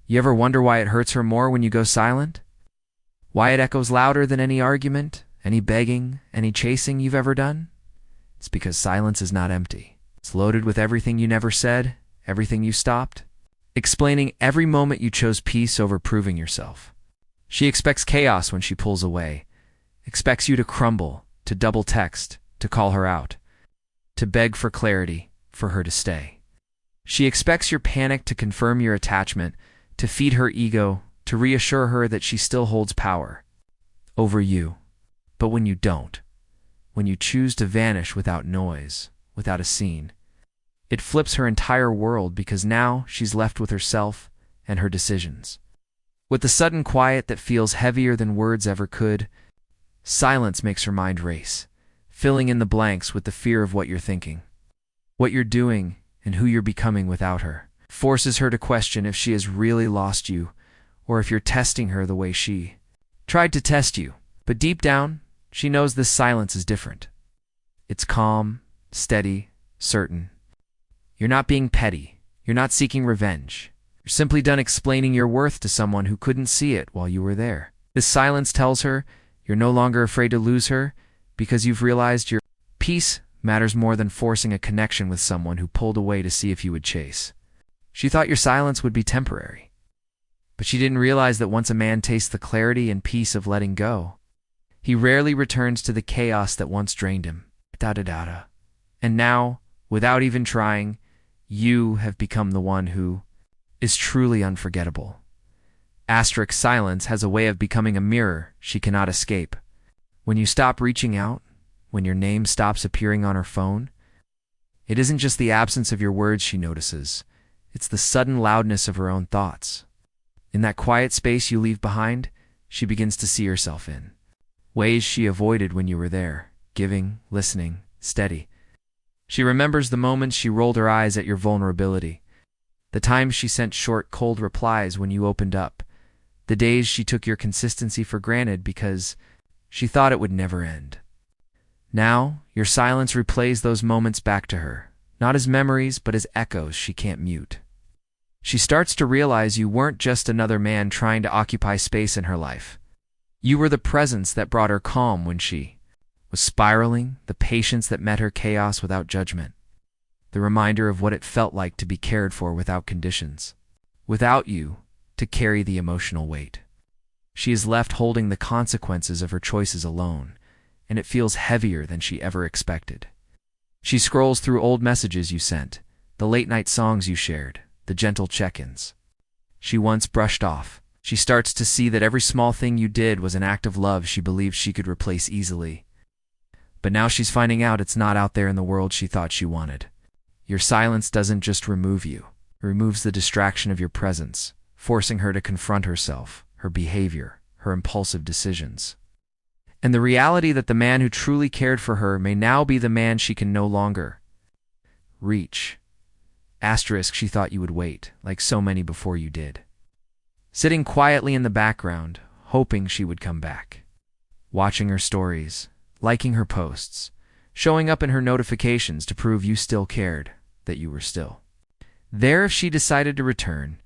You ever wonder why it hurts her more when you go silent? Why it echoes louder than any argument, any begging, any chasing you've ever done? It's because silence is not empty. It's loaded with everything you never said, everything you stopped, explaining every moment you chose peace over proving yourself. She expects chaos when she pulls away, expects you to crumble, to double text, to call her out, to beg for clarity, for her to stay. She expects your panic to confirm your attachment, to feed her ego, to reassure her that she still holds power over you. But when you don't, when you choose to vanish without noise, without a scene, it flips her entire world because now she's left with herself and her decisions. With the sudden quiet that feels heavier than words ever could, silence makes her mind race, filling in the blanks with the fear of what you're thinking, what you're doing, and who you're becoming without her. Forces her to question if she has really lost you, or if you're testing her the way she tried to test you. But deep down, she knows this silence is different. It's calm, steady, certain. You're not being petty. You're not seeking revenge. You're simply done explaining your worth to someone who couldn't see it while you were there. This silence tells her you're no longer afraid to lose her because you've realized your peace matters more than forcing a connection with someone who pulled away to see if you would chase. She thought your silence would be temporary, but she didn't realize that once a man tastes the clarity and peace of letting go, he rarely returns to the chaos that once drained him. And now, without even trying, you have become the one who is truly unforgettable. Silence has a way of becoming a mirror she cannot escape. When you stop reaching out, when your name stops appearing on her phone, it isn't just the absence of your words she notices. It's the sudden loudness of her own thoughts. In that quiet space you leave behind, she begins to see herself in ways she avoided when you were there, giving, listening, steady. She remembers the moments she rolled her eyes at your vulnerability, the times she sent short, cold replies when you opened up, the days she took your consistency for granted because she thought it would never end. Now, your silence replays those moments back to her, not as memories but as echoes she can't mute. She starts to realize you weren't just another man trying to occupy space in her life. You were the presence that brought her calm when she was spiraling, the patience that met her chaos without judgment, the reminder of what it felt like to be cared for without conditions, without you to carry the emotional weight. She is left holding the consequences of her choices alone, and it feels heavier than she ever expected. She scrolls through old messages you sent, the late-night songs you shared, the gentle check-ins she once brushed off. She starts to see that every small thing you did was an act of love she believed she could replace easily. But now she's finding out it's not out there in the world she thought she wanted. Your silence doesn't just remove you. It removes the distraction of your presence, forcing her to confront herself, her behavior, her impulsive decisions, and the reality that the man who truly cared for her may now be the man she can no longer reach. She thought you would wait, like so many before you did. Sitting quietly in the background, hoping she would come back. Watching her stories, liking her posts, showing up in her notifications to prove you still cared, that you were still there if she decided to return.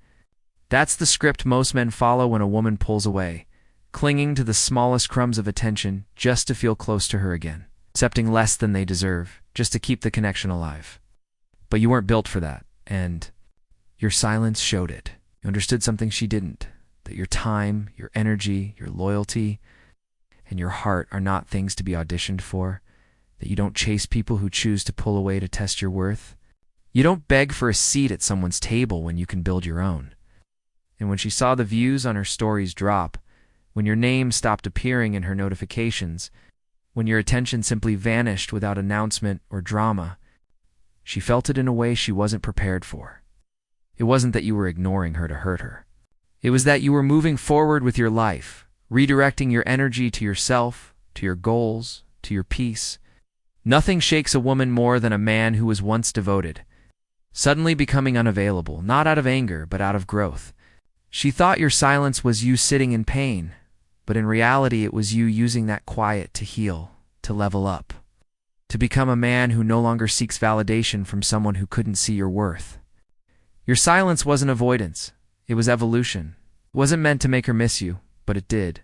That's the script most men follow when a woman pulls away, clinging to the smallest crumbs of attention just to feel close to her again, accepting less than they deserve just to keep the connection alive. But you weren't built for that, and your silence showed it. You understood something she didn't, that your time, your energy, your loyalty, and your heart are not things to be auditioned for, that you don't chase people who choose to pull away to test your worth. You don't beg for a seat at someone's table when you can build your own. And when she saw the views on her stories drop, when your name stopped appearing in her notifications, when your attention simply vanished without announcement or drama, she felt it in a way she wasn't prepared for. It wasn't that you were ignoring her to hurt her. It was that you were moving forward with your life, redirecting your energy to yourself, to your goals, to your peace. Nothing shakes a woman more than a man who was once devoted, suddenly becoming unavailable, not out of anger, but out of growth. She thought your silence was you sitting in pain, but in reality it was you using that quiet to heal, to level up, to become a man who no longer seeks validation from someone who couldn't see your worth. Your silence wasn't avoidance. It was evolution. It wasn't meant to make her miss you, but it did.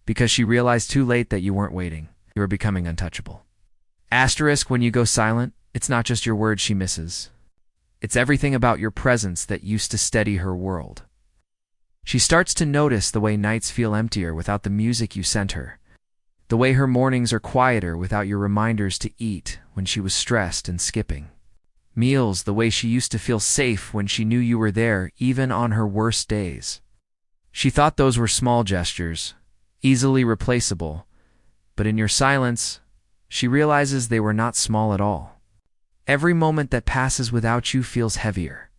Because she realized too late that you weren't waiting. You were becoming untouchable. Asterisk, when you go silent, it's not just your words she misses. It's everything about your presence that used to steady her world. She starts to notice the way nights feel emptier without the music you sent her, the way her mornings are quieter without your reminders to eat when she was stressed and skipping. Meals, the way she used to feel safe when she knew you were there, even on her worst days. She thought those were small gestures, easily replaceable, but in your silence, she realizes they were not small at all. Every moment that passes without you feels heavier.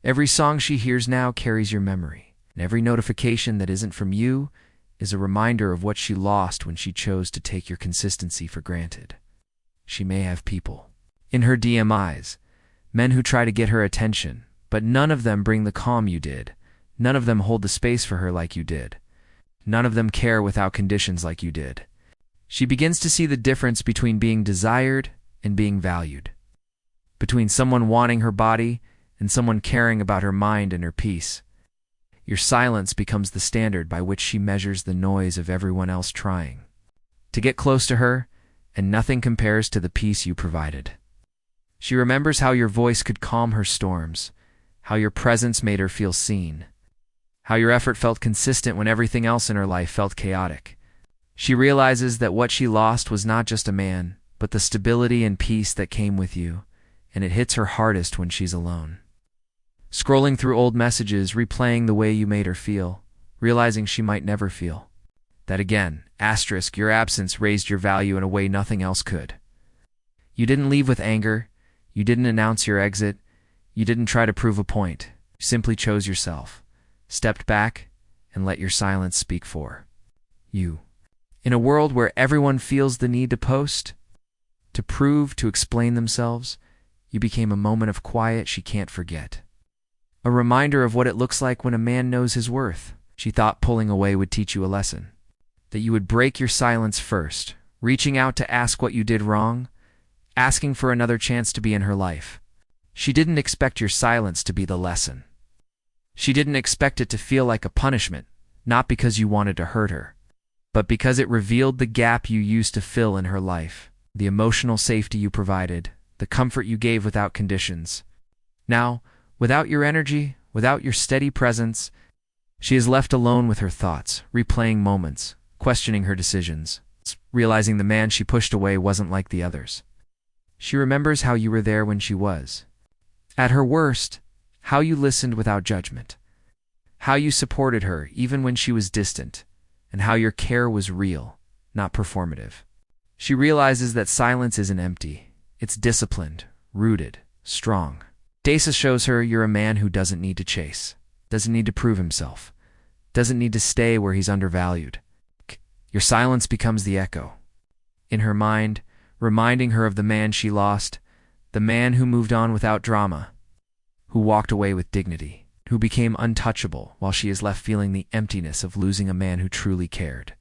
Every song she hears now carries your memory, and every notification that isn't from you is a reminder of what she lost when she chose to take your consistency for granted. She may have people in her DMIs, men who try to get her attention, but none of them bring the calm you did. None of them hold the space for her like you did. None of them care without conditions like you did. She begins to see the difference between being desired and being valued, between someone wanting her body and someone caring about her mind and her peace. Your silence becomes the standard by which she measures the noise of everyone else trying to get close to her, and nothing compares to the peace you provided. She remembers how your voice could calm her storms, how your presence made her feel seen, how your effort felt consistent when everything else in her life felt chaotic. She realizes that what she lost was not just a man, but the stability and peace that came with you, and it hits her hardest when she's alone. Scrolling through old messages, replaying the way you made her feel, realizing she might never feel. That again, asterisk, your absence raised your value in a way nothing else could. You didn't leave with anger, you didn't announce your exit, you didn't try to prove a point. You simply chose yourself, stepped back, and let your silence speak for you. In a world where everyone feels the need to post, to prove, to explain themselves, you became a moment of quiet she can't forget. A reminder of what it looks like when a man knows his worth. She thought pulling away would teach you a lesson. That you would break your silence first, reaching out to ask what you did wrong, asking for another chance to be in her life. She didn't expect your silence to be the lesson. She didn't expect it to feel like a punishment, not because you wanted to hurt her, but because it revealed the gap you used to fill in her life, the emotional safety you provided, the comfort you gave without conditions. Now, without your energy, without your steady presence, she is left alone with her thoughts, replaying moments, questioning her decisions, realizing the man she pushed away wasn't like the others. She remembers how you were there when she was. At her worst, how you listened without judgment, how you supported her even when she was distant, and how your care was real, not performative. She realizes that silence isn't empty. It's disciplined, rooted, strong. Dasa shows her you're a man who doesn't need to chase, doesn't need to prove himself, doesn't need to stay where he's undervalued. Your silence becomes the echo. In her mind, reminding her of the man she lost, the man who moved on without drama, who walked away with dignity, who became untouchable while she is left feeling the emptiness of losing a man who truly cared.